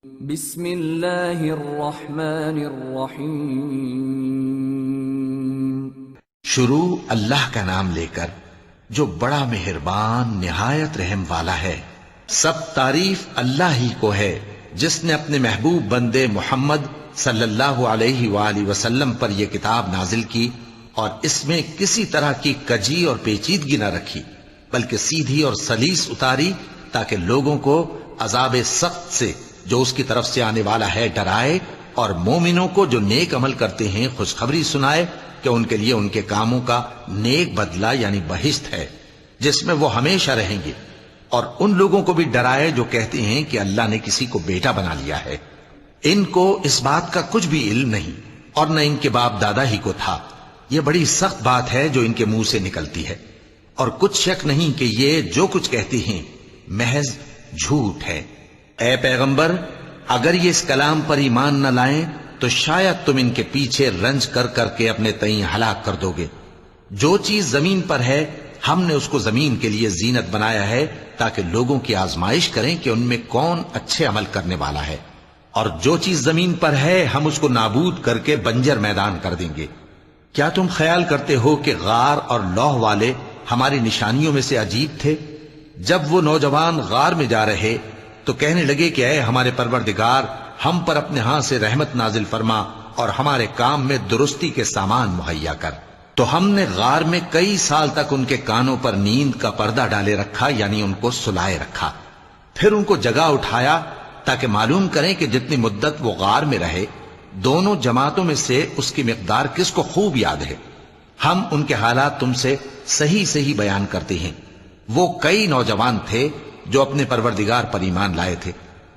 بسم اللہ الرحمن الرحیم۔ شروع اللہ کا نام لے کر جو بڑا مہربان نہایت رحم والا ہے۔ سب تعریف اللہ ہی کو ہے جس نے اپنے محبوب بندے محمد صلی اللہ علیہ وآلہ وسلم پر یہ کتاب نازل کی اور اس میں کسی طرح کی کجی اور پیچیدگی نہ رکھی بلکہ سیدھی اور سلیس اتاری تاکہ لوگوں کو عذاب سخت سے جو اس کی طرف سے آنے والا ہے ڈرائے، اور مومنوں کو جو نیک عمل کرتے ہیں خوشخبری سنائے کہ ان کے لیے ان کے کاموں کا نیک بدلہ یعنی بہشت ہے جس میں وہ ہمیشہ رہیں گے، اور ان لوگوں کو بھی ڈرائے جو کہتے ہیں کہ اللہ نے کسی کو بیٹا بنا لیا ہے۔ ان کو اس بات کا کچھ بھی علم نہیں اور نہ ان کے باپ دادا ہی کو تھا۔ یہ بڑی سخت بات ہے جو ان کے منہ سے نکلتی ہے، اور کچھ شک نہیں کہ یہ جو کچھ کہتے ہیں محض جھوٹ ہے۔ اے پیغمبر، اگر یہ اس کلام پر ایمان نہ لائیں تو شاید تم ان کے پیچھے رنج کر کر کے اپنے تئیں ہلاک کر دو گے۔ جو چیز زمین پر ہے ہم نے اس کو زمین کے لیے زینت بنایا ہے تاکہ لوگوں کی آزمائش کریں کہ ان میں کون اچھے عمل کرنے والا ہے، اور جو چیز زمین پر ہے ہم اس کو نابود کر کے بنجر میدان کر دیں گے۔ کیا تم خیال کرتے ہو کہ غار اور لوح والے ہماری نشانیوں میں سے عجیب تھے؟ جب وہ نوجوان غار میں جا رہے تو کہنے لگے کہ اے ہمارے پروردگار، ہم پر اپنے ہاں سے رحمت نازل فرما اور ہمارے کام میں درستی کے سامان مہیا کر۔ تو ہم نے غار میں کئی سال تک ان کے کانوں پر نیند کا پردہ ڈالے رکھا، یعنی ان کو سلائے رکھا، پھر ان کو جگہ اٹھایا تاکہ معلوم کریں کہ جتنی مدت وہ غار میں رہے دونوں جماعتوں میں سے اس کی مقدار کس کو خوب یاد ہے۔ ہم ان کے حالات تم سے صحیح صحیح بیان کرتے ہیں۔ وہ کئی نوجوان تھے جو اپنے پروردگار پر ایمان لائے تھے،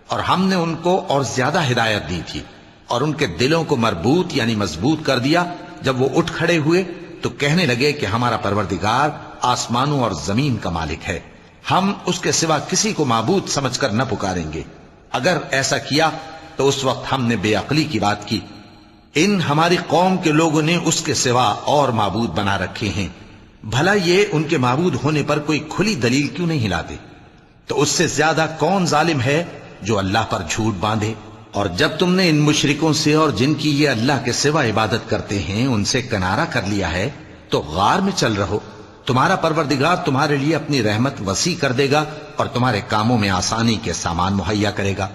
اور ہم نے ان کو اور زیادہ ہدایت دی تھی، اور ان کے دلوں کو مربوط یعنی مضبوط کر دیا۔ جب وہ اٹھ کھڑے ہوئے تو کہنے لگے کہ ہمارا پروردگار آسمانوں اور زمین کا مالک ہے، ہم اس کے سوا کسی کو معبود سمجھ کر نہ پکاریں گے۔ اگر ایسا کیا تو اس وقت ہم نے بے عقلی کی بات کی۔ ان ہماری قوم کے لوگوں نے اس کے سوا اور معبود بنا رکھے ہیں، بھلا یہ ان کے معبود ہونے پر کوئی کھلی دلیل کیوں نہیں لاتے؟ تو اس سے زیادہ کون ظالم ہے جو اللہ پر جھوٹ باندھے؟ اور جب تم نے ان مشرکوں سے اور جن کی یہ اللہ کے سوا عبادت کرتے ہیں ان سے کنارہ کر لیا ہے تو غار میں چل رہو، تمہارا پروردگار تمہارے لیے اپنی رحمت وسیع کر دے گا اور تمہارے کاموں میں آسانی کے سامان مہیا کرے گا۔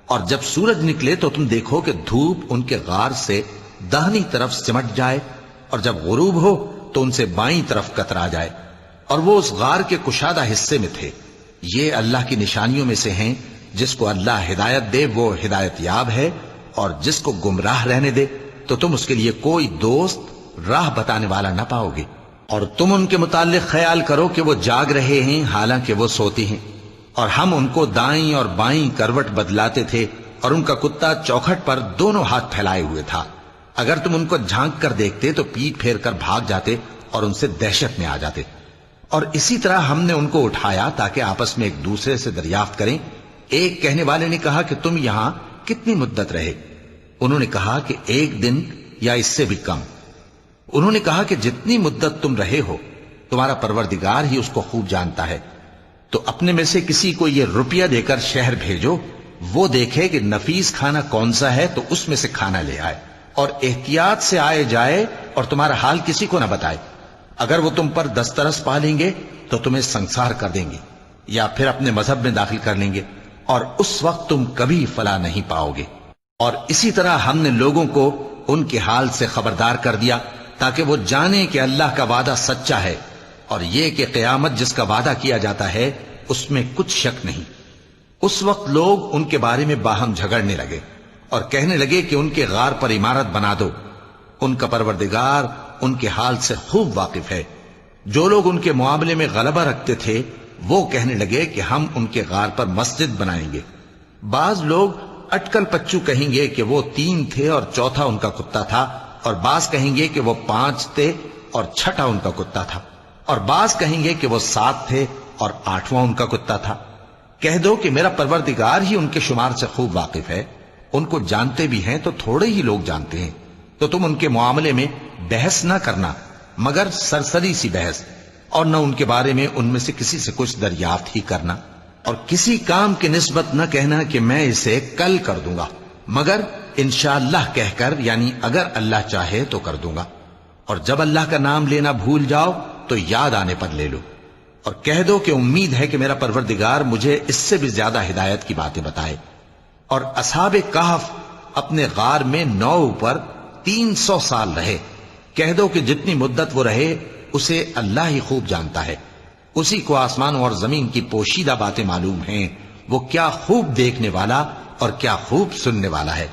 اور جب سورج نکلے تو تم دیکھو کہ دھوپ ان کے غار سے داہنی طرف سمٹ جائے، اور جب غروب ہو تو ان سے بائیں طرف کترا جائے، اور وہ اس غار کے کشادہ حصے میں تھے۔ یہ اللہ کی نشانیوں میں سے ہیں، جس کو اللہ ہدایت دے وہ ہدایت یاب ہے، اور جس کو گمراہ رہنے دے تو تم اس کے لیے کوئی دوست راہ بتانے والا نہ پاؤ گے۔ اور تم ان کے متعلق خیال کرو کہ وہ جاگ رہے ہیں حالانکہ وہ سوتے ہیں، اور ہم ان کو دائیں اور بائیں کروٹ بدلاتے تھے، اور ان کا کتا چوکھٹ پر دونوں ہاتھ پھیلائے ہوئے تھا۔ اگر تم ان کو جھانک کر دیکھتے تو پیٹ پھیر کر بھاگ جاتے اور ان سے دہشت میں آ جاتے۔ اور اسی طرح ہم نے ان کو اٹھایا تاکہ آپس میں ایک دوسرے سے دریافت کریں۔ ایک کہنے والے نے کہا کہ تم یہاں کتنی مدت رہے؟ انہوں نے کہا کہ 1 دن یا اس سے بھی کم۔ انہوں نے کہا کہ جتنی مدت تم رہے ہو تمہارا پروردگار ہی اس کو خوب جانتا ہے، تو اپنے میں سے کسی کو یہ روپیہ دے کر شہر بھیجو، وہ دیکھے کہ نفیس کھانا کون سا ہے تو اس میں سے کھانا لے آئے، اور احتیاط سے آئے جائے اور تمہارا حال کسی کو نہ بتائے۔ اگر وہ تم پر دسترس پا لیں گے تو تمہیں سنسار کر دیں گے یا پھر اپنے مذہب میں داخل کر لیں گے، اور اس وقت تم کبھی فلاح نہیں پاؤ گے۔ اور اسی طرح ہم نے لوگوں کو ان کے حال سے خبردار کر دیا تاکہ وہ جانیں کہ اللہ کا وعدہ سچا ہے، اور یہ کہ قیامت جس کا وعدہ کیا جاتا ہے اس میں کچھ شک نہیں۔ اس وقت لوگ ان کے بارے میں باہم جھگڑنے لگے اور کہنے لگے کہ ان کے غار پر عمارت بنا دو۔ ان کا پروردگار ان کے حال سے خوب واقف ہے۔ جو لوگ ان کے معاملے میں غلبہ رکھتے تھے وہ کہنے لگے کہ ہم ان کے غار پر مسجد بنائیں گے۔ بعض لوگ اٹکل پچو کہیں گے کہ وہ 3 تھے اور چوتھا ان کا کتا تھا، اور بعض کہیں گے کہ وہ 5 تھے اور چھٹا ان کا کتا تھا، اور بعض کہیں گے کہ وہ 7 تھے اور 8واں ان کا کتا تھا۔ کہہ دو کہ میرا پروردگار ہی ان کے شمار سے خوب واقف ہے، ان کو جانتے بھی ہیں تو تھوڑے ہی لوگ جانتے ہیں۔ تو تم ان کے معاملے میں بحث نہ کرنا مگر سرسری سی بحث، اور نہ ان کے بارے میں ان میں سے کسی سے کچھ دریافت ہی کرنا۔ اور کسی کام کی نسبت نہ کہنا کہ میں اسے کل کر دوں گا، مگر انشاءاللہ کہہ کر، یعنی اگر اللہ چاہے تو کر دوں گا۔ اور جب اللہ کا نام لینا بھول جاؤ تو یاد آنے پر لے لو، اور کہہ دو کہ امید ہے کہ میرا پروردگار مجھے اس سے بھی زیادہ ہدایت کی باتیں بتائے۔ اور اصحاب کہف اپنے غار میں 9 پر 300 سال رہے۔ کہہ دو کہ جتنی مدت وہ رہے اسے اللہ ہی خوب جانتا ہے، اسی کو آسمانوں اور زمین کی پوشیدہ باتیں معلوم ہیں، وہ کیا خوب دیکھنے والا اور کیا خوب سننے والا ہے۔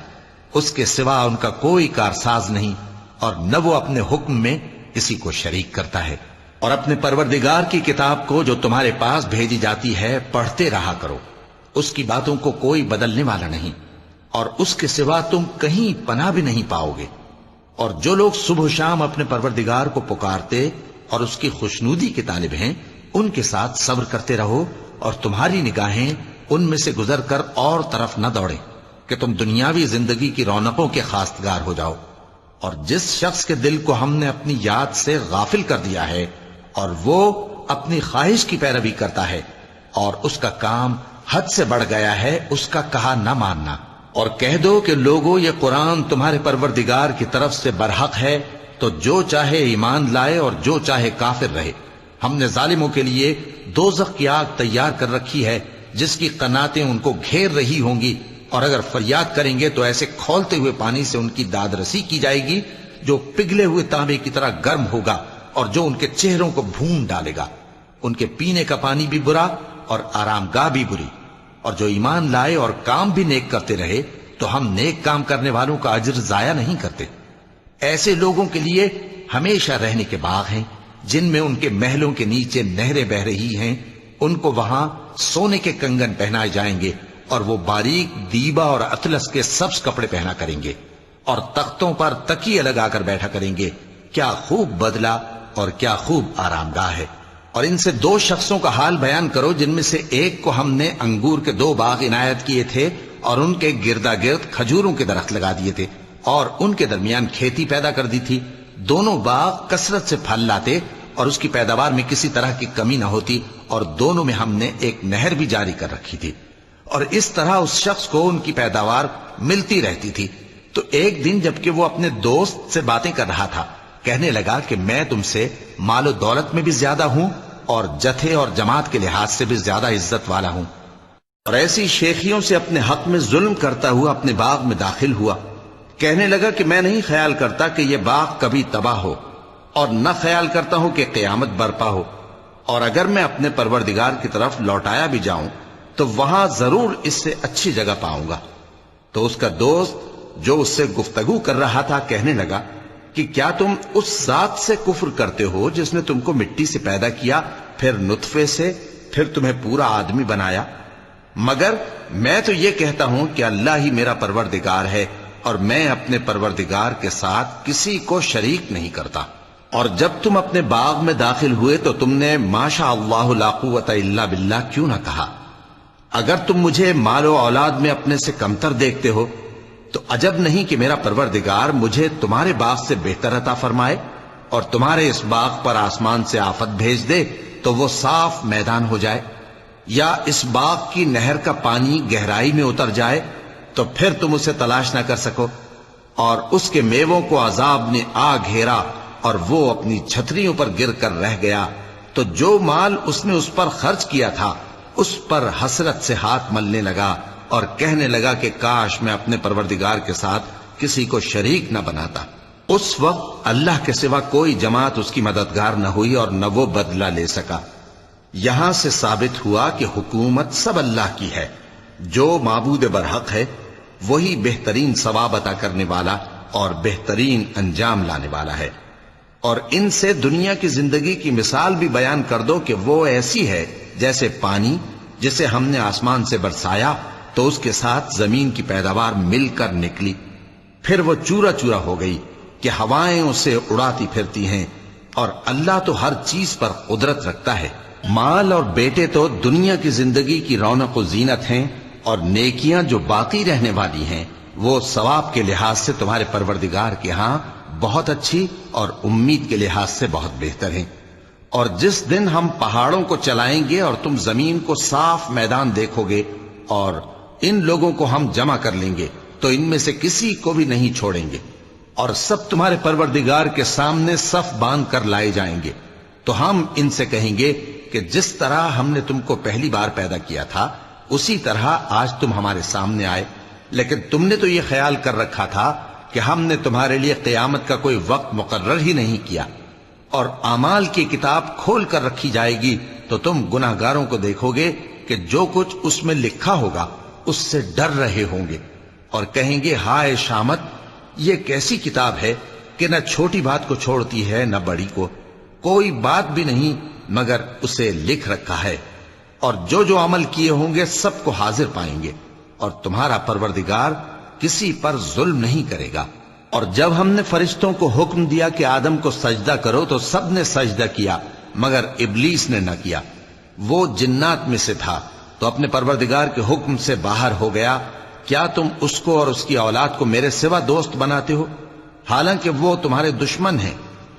اس کے سوا ان کا کوئی کارساز نہیں، اور نہ وہ اپنے حکم میں کسی کو شریک کرتا ہے۔ اور اپنے پروردگار کی کتاب کو جو تمہارے پاس بھیجی جاتی ہے پڑھتے رہا کرو، اس کی باتوں کو کوئی بدلنے والا نہیں، اور اس کے سوا تم کہیں پناہ بھی نہیں پاؤ گے۔ اور جو لوگ صبح و شام اپنے پروردگار کو پکارتے اور اس کی خوشنودی کے طالب ہیں، ان کے ساتھ صبر کرتے رہو، اور تمہاری نگاہیں ان میں سے گزر کر اور طرف نہ دوڑیں کہ تم دنیاوی زندگی کی رونقوں کے خواستگار ہو جاؤ۔ اور جس شخص کے دل کو ہم نے اپنی یاد سے غافل کر دیا ہے اور وہ اپنی خواہش کی پیروی کرتا ہے اور اس کا کام حد سے بڑھ گیا ہے، اس کا کہا نہ ماننا۔ اور کہہ دو کہ لوگو یہ قرآن تمہارے پروردگار کی طرف سے برحق ہے، تو جو چاہے ایمان لائے اور جو چاہے کافر رہے۔ ہم نے ظالموں کے لیے دوزخ کی آگ تیار کر رکھی ہے جس کی قناتیں ان کو گھیر رہی ہوں گی، اور اگر فریاد کریں گے تو ایسے کھولتے ہوئے پانی سے ان کی داد رسی کی جائے گی جو پگھلے ہوئے تانبے کی طرح گرم ہوگا اور جو ان کے چہروں کو بھون ڈالے گا۔ ان کے پینے کا پانی بھی برا اور آرام گاہ بھی بری۔ اور جو ایمان لائے اور کام بھی نیک کرتے رہے تو ہم نیک کام کرنے والوں کا اجر ضائع نہیں کرتے۔ ایسے لوگوں کے لیے ہمیشہ رہنے کے باغ ہیں جن میں ان کے محلوں کے نیچے نہریں بہ رہی ہیں، ان کو وہاں سونے کے کنگن پہنائے جائیں گے، اور وہ باریک دیبا اور اطلس کے سبز کپڑے پہنا کریں گے، اور تختوں پر تکیے لگا کر بیٹھا کریں گے۔ کیا خوب بدلہ اور کیا خوب آرام گاہ ہے۔ اور ان سے 2 شخصوں کا حال بیان کرو جن میں سے ایک کو ہم نے انگور کے 2 باغ عنایت کیے تھے اور ان کے گردا گرد کھجوروں کے درخت لگا دیے تھے اور ان کے درمیان کھیتی پیدا کر دی تھی۔ دونوں باغ کثرت سے پھل لاتے اور اس کی پیداوار میں کسی طرح کی کمی نہ ہوتی، اور دونوں میں ہم نے ایک نہر بھی جاری کر رکھی تھی، اور اس طرح اس شخص کو ان کی پیداوار ملتی رہتی تھی۔ تو ایک دن جبکہ وہ اپنے دوست سے باتیں کر رہا تھا، کہنے لگا کہ میں تم سے مال و دولت میں بھی زیادہ ہوں اور جتھے اور جماعت کے لحاظ سے بھی زیادہ عزت والا ہوں، اور ایسی شیخیوں سے اپنے حق میں ظلم کرتا ہوا اپنے باغ میں داخل ہوا۔ کہنے لگا کہ میں نہیں خیال کرتا کہ یہ باغ کبھی تباہ ہو، اور نہ خیال کرتا ہوں کہ قیامت برپا ہو، اور اگر میں اپنے پروردگار کی طرف لوٹایا بھی جاؤں تو وہاں ضرور اس سے اچھی جگہ پاؤں گا۔ تو اس کا دوست جو اس سے گفتگو کر رہا تھا کہنے لگا کہ کیا تم اس ذات سے کفر کرتے ہو جس نے تم کو مٹی سے پیدا کیا، پھر نطفے سے، پھر تمہیں پورا آدمی بنایا؟ مگر میں تو یہ کہتا ہوں کہ اللہ ہی میرا پروردگار ہے، اور میں اپنے پروردگار کے ساتھ کسی کو شریک نہیں کرتا۔ اور جب تم اپنے باغ میں داخل ہوئے تو تم نے ما شاء اللہ لا قوت الا باللہ کیوں نہ کہا؟ اگر تم مجھے مال و اولاد میں اپنے سے کمتر دیکھتے ہو تو عجب نہیں کہ میرا پروردگار مجھے تمہارے باغ سے بہتر عطا فرمائے، اور تمہارے اس باغ پر آسمان سے آفت بھیج دے تو وہ صاف میدان ہو جائے، یا اس باغ کی نہر کا پانی گہرائی میں اتر جائے تو پھر تم اسے تلاش نہ کر سکو، اور اس کے میووں کو عذاب نے آ گھیرا اور وہ اپنی چھتریوں پر گر کر رہ گیا، تو جو مال اس نے اس پر خرچ کیا تھا اس پر حسرت سے ہاتھ ملنے لگا اور کہنے لگا کہ کاش میں اپنے پروردگار کے ساتھ کسی کو شریک نہ بناتا۔ اس وقت اللہ کے سوا کوئی جماعت اس کی مددگار نہ ہوئی اور نہ وہ بدلہ لے سکا۔ یہاں سے ثابت ہوا کہ حکومت سب اللہ کی ہے، جو معبود برحق ہے وہی بہترین ثواب عطا کرنے والا اور بہترین انجام لانے والا ہے۔ اور ان سے دنیا کی زندگی کی مثال بھی بیان کر دو کہ وہ ایسی ہے جیسے پانی جسے ہم نے آسمان سے برسایا تو اس کے ساتھ زمین کی پیداوار مل کر نکلی، پھر وہ چورا چورا ہو گئی کہ ہوائیں اسے اڑاتی پھرتی ہیں، اور اللہ تو ہر چیز پر قدرت رکھتا ہے۔ مال اور بیٹے تو دنیا کی زندگی کی رونق و زینت ہیں، اور نیکیاں جو باقی رہنے والی ہیں وہ ثواب کے لحاظ سے تمہارے پروردگار کے ہاں بہت اچھی اور امید کے لحاظ سے بہت بہتر ہیں۔ اور جس دن ہم پہاڑوں کو چلائیں گے اور تم زمین کو صاف میدان دیکھو گے اور ان لوگوں کو ہم جمع کر لیں گے تو ان میں سے کسی کو بھی نہیں چھوڑیں گے، اور سب تمہارے پروردگار کے سامنے صف باندھ کر لائے جائیں گے، تو ہم ان سے کہیں گے کہ جس طرح ہم نے تم کو پہلی بار پیدا کیا تھا اسی طرح آج تم ہمارے سامنے آئے، لیکن تم نے تو یہ خیال کر رکھا تھا کہ ہم نے تمہارے لیے قیامت کا کوئی وقت مقرر ہی نہیں کیا، اور اعمال کی کتاب کھول کر رکھی جائے گی تو تم گناہگاروں کو دیکھو گے کہ جو کچھ اس میں لکھا ہوگا اس سے ڈر رہے ہوں گے، اور کہیں گے ہائے شامت، یہ کیسی کتاب ہے کہ نہ چھوٹی بات کو چھوڑتی ہے نہ بڑی کو، کوئی بات بھی نہیں مگر اسے لکھ رکھا ہے، اور جو عمل کیے ہوں گے سب کو حاضر پائیں گے، اور تمہارا پروردگار کسی پر ظلم نہیں کرے گا۔ اور جب ہم نے فرشتوں کو حکم دیا کہ آدم کو سجدہ کرو تو سب نے سجدہ کیا مگر ابلیس نے نہ کیا، وہ جنات میں سے تھا تو اپنے پروردگار کے حکم سے باہر ہو گیا۔ کیا تم اس کو اور اس کی اولاد کو میرے سوا دوست بناتے ہو، حالانکہ وہ تمہارے دشمن ہیں،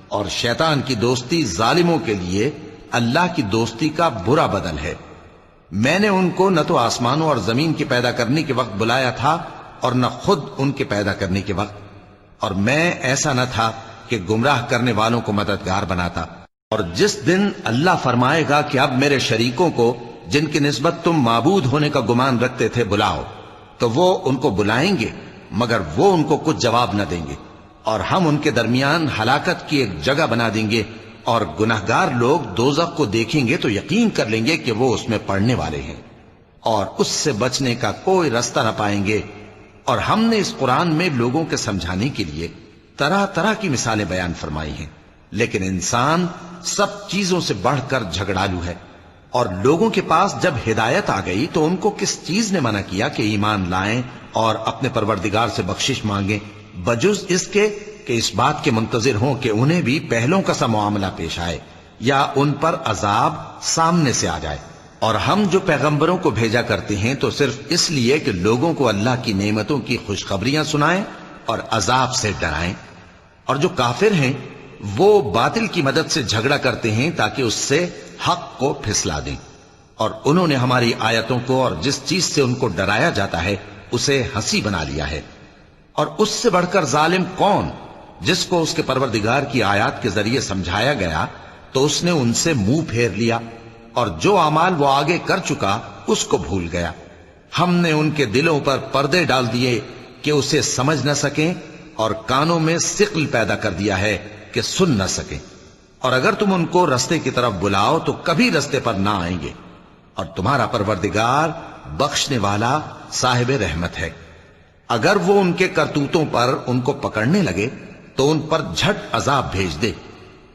اور شیطان کی دوستی ظالموں کے لیے اللہ کی دوستی کا برا بدل ہے۔ میں نے ان کو نہ تو آسمانوں اور زمین کے پیدا کرنے کے وقت بلایا تھا اور نہ خود ان کے پیدا کرنے کے وقت، اور میں ایسا نہ تھا کہ گمراہ کرنے والوں کو مددگار بناتا۔ اور جس دن اللہ فرمائے گا کہ اب میرے شریکوں کو جن کی نسبت تم معبود ہونے کا گمان رکھتے تھے بلاؤ، تو وہ ان کو بلائیں گے مگر وہ ان کو کچھ جواب نہ دیں گے، اور ہم ان کے درمیان ہلاکت کی ایک جگہ بنا دیں گے، اور گناہگار لوگ دوزخ کو دیکھیں گے تو یقین کر لیں گے کہ وہ اس میں پڑنے والے ہیں، اور اس سے بچنے کا کوئی رستہ نہ پائیں گے۔ اور ہم نے اس قرآن میں لوگوں کے سمجھانے کے لیے طرح طرح کی مثالیں بیان فرمائی ہیں، لیکن انسان سب چیزوں سے بڑھ کر جھگڑالو ہے، اور لوگوں کے پاس جب ہدایت آ گئی تو ان کو کس چیز نے منع کیا کہ ایمان لائیں اور اپنے پروردگار سے بخشش مانگیں، بجز اس کے کہ اس بات کے منتظر ہوں کہ انہیں بھی پہلوں کا سا معاملہ پیش آئے یا ان پر عذاب سامنے سے آ جائے۔ اور ہم جو پیغمبروں کو بھیجا کرتے ہیں تو صرف اس لیے کہ لوگوں کو اللہ کی نعمتوں کی خوشخبریاں سنائیں اور عذاب سے ڈرائیں، اور جو کافر ہیں وہ باطل کی مدد سے جھگڑا کرتے ہیں تاکہ اس سے حق کو پھسلا دیں، اور انہوں نے ہماری آیتوں کو اور جس چیز سے ان کو ڈرایا جاتا ہے اسے ہنسی بنا لیا ہے۔ اور اس سے بڑھ کر ظالم کون، جس کو اس کے پروردگار کی آیات کے ذریعے سمجھایا گیا تو اس نے ان سے منہ پھیر لیا، اور جو اعمال وہ آگے کر چکا اس کو بھول گیا۔ ہم نے ان کے دلوں پر پردے ڈال دیے کہ اسے سمجھ نہ سکیں، اور کانوں میں ثقل پیدا کر دیا ہے کہ سن نہ سکیں، اور اگر تم ان کو رستے کی طرف بلاؤ تو کبھی رستے پر نہ آئیں گے، اور تمہارا پروردگار بخشنے والا صاحب رحمت ہے۔ اگر وہ ان کے کرتوتوں پر ان کو پکڑنے لگے تو ان پر جھٹ عذاب بھیج دے،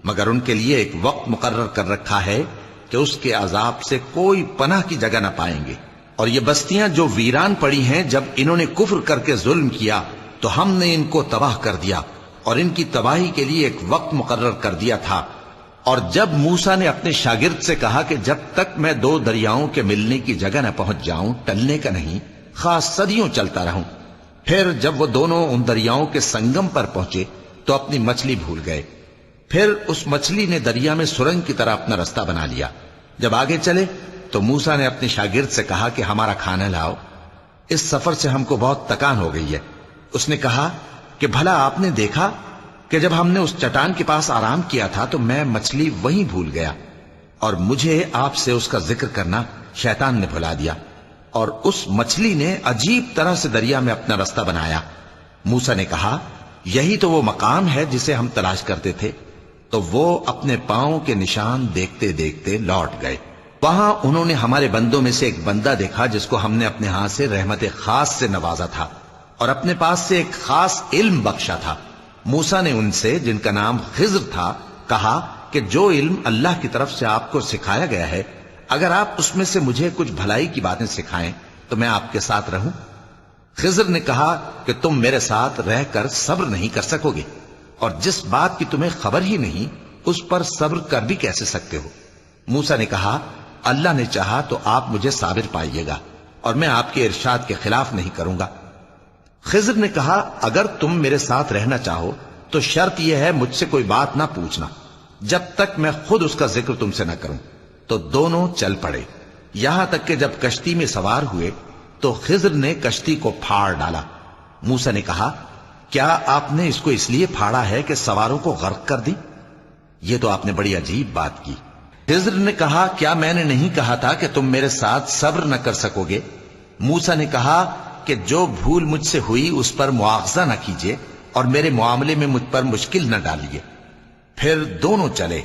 مگر ان کے لیے ایک وقت مقرر کر رکھا ہے کہ اس کے عذاب سے کوئی پناہ کی جگہ نہ پائیں گے۔ اور یہ بستیاں جو ویران پڑی ہیں، جب انہوں نے کفر کر کے ظلم کیا تو ہم نے ان کو تباہ کر دیا، اور ان کی تباہی کے لیے ایک وقت مقرر کر دیا تھا۔ اور جب موسیٰ نے اپنے شاگرد سے کہا کہ جب تک میں دو دریاؤں کے ملنے کی جگہ نہ پہنچ جاؤں ٹلنے کا نہیں، خاص صدیوں چلتا رہوں، پھر جب وہ دونوں ان دریاؤں کے سنگم پر پہنچے تو اپنی مچھلی بھول گئے، پھر اس مچھلی نے دریا میں سرنگ کی طرح اپنا رستہ بنا لیا۔ جب آگے چلے تو موسیٰ نے اپنے شاگرد سے کہا کہ ہمارا کھانا لاؤ، اس سفر سے ہم کو بہت تکان ہو گئی ہے۔ اس نے کہا کہ بھلا آپ نے دیکھا کہ جب ہم نے اس چٹان کے پاس آرام کیا تھا تو میں مچھلی وہیں بھول گیا، اور مجھے آپ سے اس کا ذکر کرنا شیطان نے بھلا دیا، اور اس مچھلی نے عجیب طرح سے دریا میں اپنا رستہ بنایا۔ موسیٰ نے کہا یہی تو وہ مقام ہے جسے ہم تلاش کرتے تھے، تو وہ اپنے پاؤں کے نشان دیکھتے دیکھتے لوٹ گئے۔ وہاں انہوں نے ہمارے بندوں میں سے ایک بندہ دیکھا جس کو ہم نے اپنے ہاتھ سے رحمت خاص سے نوازا تھا اور اپنے پاس سے ایک خاص علم بخشا تھا۔ موسیٰ نے ان سے جن کا نام خضر تھا کہا کہ جو علم اللہ کی طرف سے آپ کو سکھایا گیا ہے، اگر آپ اس میں سے مجھے کچھ بھلائی کی باتیں سکھائیں تو میں آپ کے ساتھ رہوں۔ خضر نے کہا کہ تم میرے ساتھ رہ کر صبر نہیں کر سکو گے، اور جس بات کی تمہیں خبر ہی نہیں اس پر صبر کر بھی کیسے سکتے ہو؟ موسیٰ نے کہا اللہ نے چاہا تو آپ مجھے صابر پائیے گا، اور میں آپ کے ارشاد کے خلاف نہیں کروں گا۔ خضر نے کہا اگر تم میرے ساتھ رہنا چاہو تو شرط یہ ہے مجھ سے کوئی بات نہ پوچھنا، جب تک میں خود اس کا ذکر تم سے نہ کروں۔ تو دونوں چل پڑے، یہاں تک کہ جب کشتی میں سوار ہوئے تو خضر نے کشتی کو پھاڑ ڈالا۔ موسیٰ نے کہا، کیا آپ نے اس کو اس لیے پھاڑا ہے کہ سواروں کو غرق کر دی؟ یہ تو آپ نے بڑی عجیب بات کی۔ خضر نے کہا، کیا میں نے نہیں کہا تھا کہ تم میرے ساتھ صبر نہ کر سکو گے؟ موسیٰ نے کہا کہ جو بھول مجھ سے ہوئی اس پر مواخذہ نہ کیجیے اور میرے معاملے میں مجھ پر مشکل نہ ڈالیے۔ پھر دونوں چلے،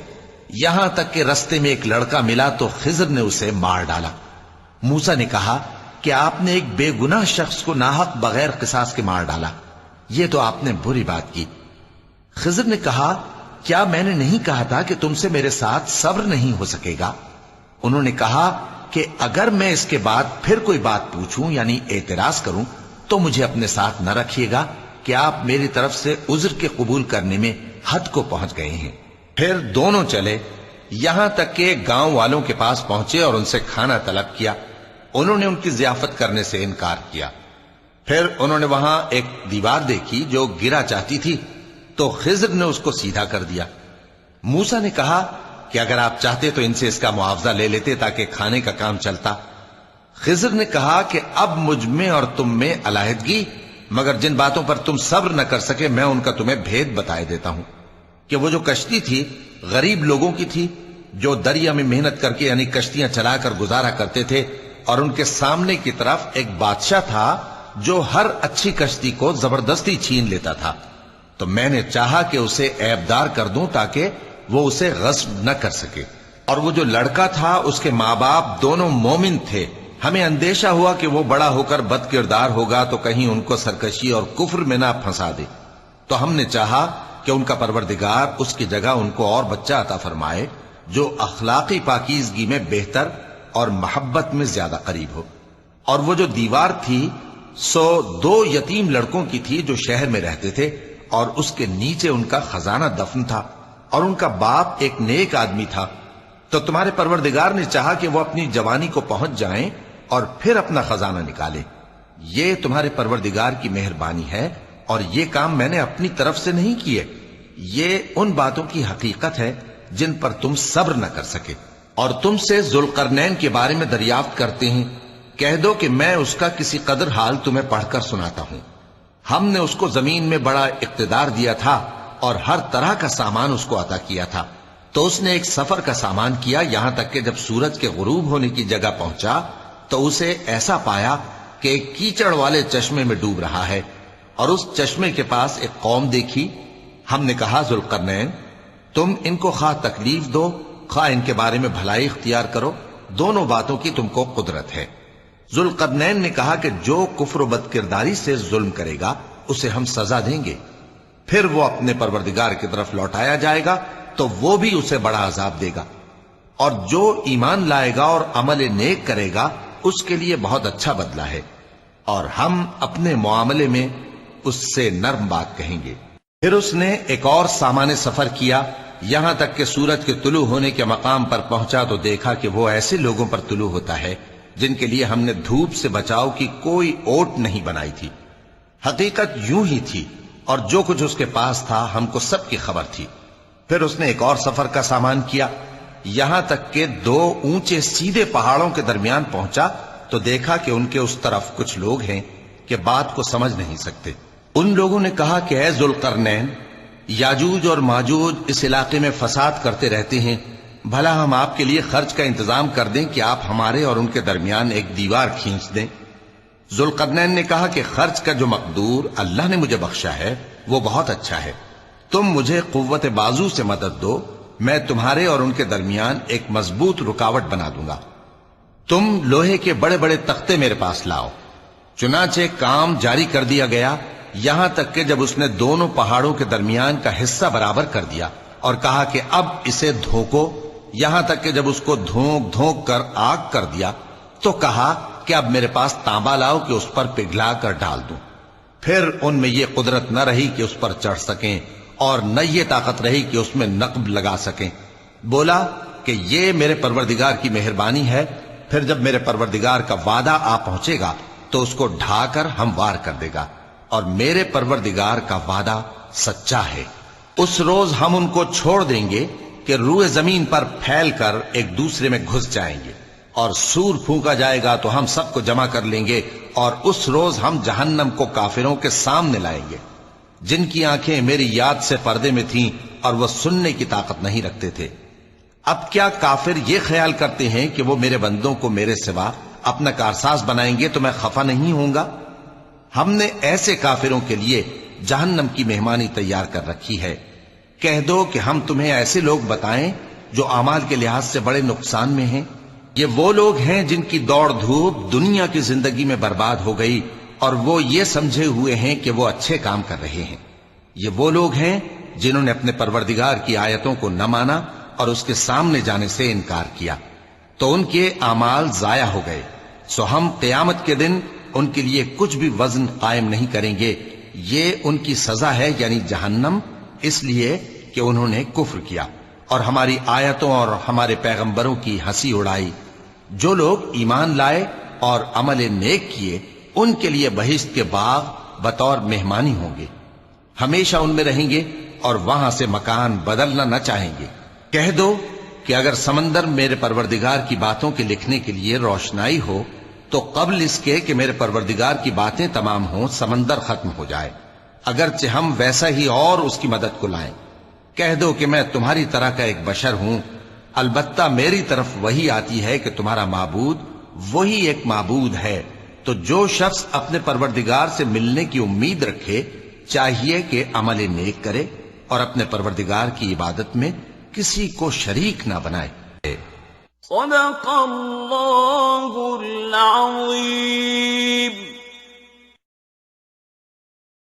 یہاں تک کہ رستے میں ایک لڑکا ملا تو خضر نے اسے مار ڈالا۔ موسیٰ نے کہا کہ آپ نے ایک بے گناہ شخص کو ناحق بغیر قصاص کے مار ڈالا، یہ تو آپ نے بری بات کی۔ خضر نے کہا، کیا میں نے نہیں کہا تھا کہ تم سے میرے ساتھ صبر نہیں ہو سکے گا؟ انہوں نے کہا کہ اگر میں اس کے بعد پھر کوئی بات پوچھوں یعنی اعتراض کروں تو مجھے اپنے ساتھ نہ رکھیے گا کہ آپ میری طرف سے عذر کے قبول کرنے میں حد کو پہنچ گئے ہیں۔ پھر دونوں چلے، یہاں تک کہ گاؤں والوں کے پاس پہنچے اور ان سے کھانا طلب کیا۔ انہوں نے ان کی ضیافت کرنے سے انکار کیا۔ پھر انہوں نے وہاں ایک دیوار دیکھی جو گرا چاہتی تھی تو خضر نے اس کو سیدھا کر دیا۔ موسیٰ نے کہا کہ اگر آپ چاہتے تو ان سے اس کا معاوضہ لے لیتے تاکہ کھانے کا کام چلتا۔ خضر نے کہا کہ اب مجھ میں اور تم میں علیحدگی، مگر جن باتوں پر تم صبر نہ کر سکے میں ان کا تمہیں بھید بتائے دیتا ہوں کہ وہ جو کشتی تھی غریب لوگوں کی تھی جو دریا میں محنت کر کے یعنی کشتیاں چلا کر گزارا کرتے تھے، اور ان کے سامنے کی طرف ایک بادشاہ تھا جو ہر اچھی کشتی کو زبردستی چھین لیتا تھا۔ تو میں نے چاہا کہ اسے عیبدار کر دوں تاکہ وہ اسے غصب نہ کر سکے، اور وہ جو لڑکا تھا اس کے ماں باپ دونوں مومن تھے۔ ہمیں اندیشہ ہوا کہ وہ بڑا ہو کر بد کردار ہوگا تو کہیں ان کو سرکشی اور کفر میں نہ پھنسا دے، تو ہم نے چاہا کہ ان کا پروردگار اس کی جگہ ان کو اور بچہ عطا فرمائے جو اخلاقی پاکیزگی میں بہتر اور محبت میں زیادہ قریب ہو۔ اور وہ جو دیوار تھی سو 2 یتیم لڑکوں کی تھی جو شہر میں رہتے تھے، اور اس کے نیچے ان کا خزانہ دفن تھا، اور ان کا باپ ایک نیک آدمی تھا۔ تو تمہارے پروردگار نے چاہا کہ وہ اپنی جوانی کو پہنچ جائیں اور پھر اپنا خزانہ نکالے۔ یہ تمہارے پروردگار کی مہربانی ہے، اور یہ کام میں نے اپنی طرف سے نہیں کیے، یہ ان باتوں کی حقیقت ہے جن پر تم صبر نہ کر سکے۔ اور تم سے ذوالقرنین کے بارے میں دریافت کرتے ہیں، کہہ دو کہ میں اس کا کسی قدر حال تمہیں پڑھ کر سناتا ہوں۔ ہم نے اس کو زمین میں بڑا اقتدار دیا تھا اور ہر طرح کا سامان اس کو عطا کیا تھا۔ تو اس نے ایک سفر کا سامان کیا، یہاں تک کہ جب سورج کے غروب ہونے کی جگہ پہنچا تو اسے ایسا پایا کہ ایک کیچڑ والے چشمے میں ڈوب رہا ہے، اور اس چشمے کے پاس ایک قوم دیکھی۔ ہم نے کہا، ذوالقرنین، تم ان کو خواہ تکلیف دو خواہ ان کے بارے میں بھلائی اختیار کرو، دونوں باتوں کی تم کو قدرت ہے۔ ذوالقرنین نے کہا کہ جو کفر و بد کرداری سے ظلم کرے گا اسے ہم سزا دیں گے، پھر وہ اپنے پروردگار کی طرف لوٹایا جائے گا تو وہ بھی اسے بڑا عذاب دے گا، اور جو ایمان لائے گا اور عمل نیک کرے گا اس کے لیے بہت اچھا بدلہ ہے، اور ہم اپنے معاملے میں اس سے نرم بات کہیں گے۔ پھر اس نے ایک اور سامان سفر کیا، یہاں تک کہ سورج کے طلوع ہونے کے مقام پر پہنچا تو دیکھا کہ وہ ایسے لوگوں پر طلوع ہوتا ہے جن کے لیے ہم نے دھوپ سے بچاؤ کی کوئی اوٹ نہیں بنائی تھی۔ حقیقت یوں ہی تھی، اور جو کچھ اس کے پاس تھا ہم کو سب کی خبر تھی۔ پھر اس نے ایک اور سفر کا سامان کیا، یہاں تک کہ 2 اونچے سیدھے پہاڑوں کے درمیان پہنچا تو دیکھا کہ ان کے اس طرف کچھ لوگ ہیں کہ بات کو سمجھ نہیں سکتے۔ ان لوگوں نے کہا کہ اے ذوالقرنین، یاجوج اور ماجوج اس علاقے میں فساد کرتے رہتے ہیں، بھلا ہم آپ کے لیے خرچ کا انتظام کر دیں کہ آپ ہمارے اور ان کے درمیان ایک دیوار کھینچ دیں۔ ذوالقرنین نے کہا کہ خرچ کا جو مقدور اللہ نے مجھے بخشا ہے وہ بہت اچھا ہے، تم مجھے قوت بازو سے مدد دو، میں تمہارے اور ان کے درمیان ایک مضبوط رکاوٹ بنا دوں گا۔ تم لوہے کے بڑے بڑے تختے میرے پاس لاؤ۔ چنانچہ کام جاری کر دیا گیا، یہاں تک کہ جب اس نے دونوں پہاڑوں کے درمیان کا حصہ برابر کر دیا اور کہا کہ اب اسے دھوکو، یہاں تک کہ جب اس کو دھونک دھونک کر آگ کر دیا تو کہا کہ اب میرے پاس تانبا لاؤ کہ اس پر پگھلا کر ڈال دوں۔ پھر ان میں یہ قدرت نہ رہی کہ اس پر چڑھ سکیں، اور نہ یہ طاقت رہی کہ اس میں نقب لگا سکیں۔ بولا کہ یہ میرے پروردگار کی مہربانی ہے، پھر جب میرے پروردگار کا وعدہ آ پہنچے گا تو اس کو ڈھا کر ہموار کر دے گا، اور میرے پروردگار کا وعدہ سچا ہے۔ اس روز ہم ان کو چھوڑ دیں گے کہ روئے زمین پر پھیل کر ایک دوسرے میں گھس جائیں گے، اور سور پھونکا جائے گا تو ہم سب کو جمع کر لیں گے، اور اس روز ہم جہنم کو کافروں کے سامنے لائیں گے، جن کی آنکھیں میری یاد سے پردے میں تھیں اور وہ سننے کی طاقت نہیں رکھتے تھے۔ اب کیا کافر یہ خیال کرتے ہیں کہ وہ میرے بندوں کو میرے سوا اپنا کارساز بنائیں گے تو میں خفا نہیں ہوں گا؟ ہم نے ایسے کافروں کے لیے جہنم کی مہمانی تیار کر رکھی ہے۔ کہہ دو کہ ہم تمہیں ایسے لوگ بتائیں جو اعمال کے لحاظ سے بڑے نقصان میں ہیں۔ یہ وہ لوگ ہیں جن کی دوڑ دھوپ دنیا کی زندگی میں برباد ہو گئی، اور وہ یہ سمجھے ہوئے ہیں کہ وہ اچھے کام کر رہے ہیں۔ یہ وہ لوگ ہیں جنہوں نے اپنے پروردگار کی آیتوں کو نہ مانا اور اس کے سامنے جانے سے انکار کیا، تو ان کے اعمال ضائع ہو گئے۔ سو ہم قیامت کے دن ان کے لیے کچھ بھی وزن قائم نہیں کریں گے۔ یہ ان کی سزا ہے، یعنی جہنم، اس لیے کہ انہوں نے کفر کیا اور ہماری آیتوں اور ہمارے پیغمبروں کی ہنسی اڑائی۔ جو لوگ ایمان لائے اور عمل نیک کیے، ان کے لیے بہشت کے باغ بطور مہمانی ہوں گے، ہمیشہ ان میں رہیں گے اور وہاں سے مکان بدلنا نہ چاہیں گے۔ کہہ دو کہ اگر سمندر میرے پروردگار کی باتوں کے لکھنے کے لیے روشنائی ہو تو قبل اس کے کہ میرے پروردگار کی باتیں تمام ہوں سمندر ختم ہو جائے، اگرچہ ہم ویسا ہی اور اس کی مدد کو لائیں۔ کہہ دو کہ میں تمہاری طرح کا ایک بشر ہوں، البتہ میری طرف وہی آتی ہے کہ تمہارا معبود وہی ایک معبود ہے۔ تو جو شخص اپنے پروردگار سے ملنے کی امید رکھے چاہیے کہ عمل نیک کرے اور اپنے پروردگار کی عبادت میں کسی کو شریک نہ بنائے۔ صدق اللہ العظیم۔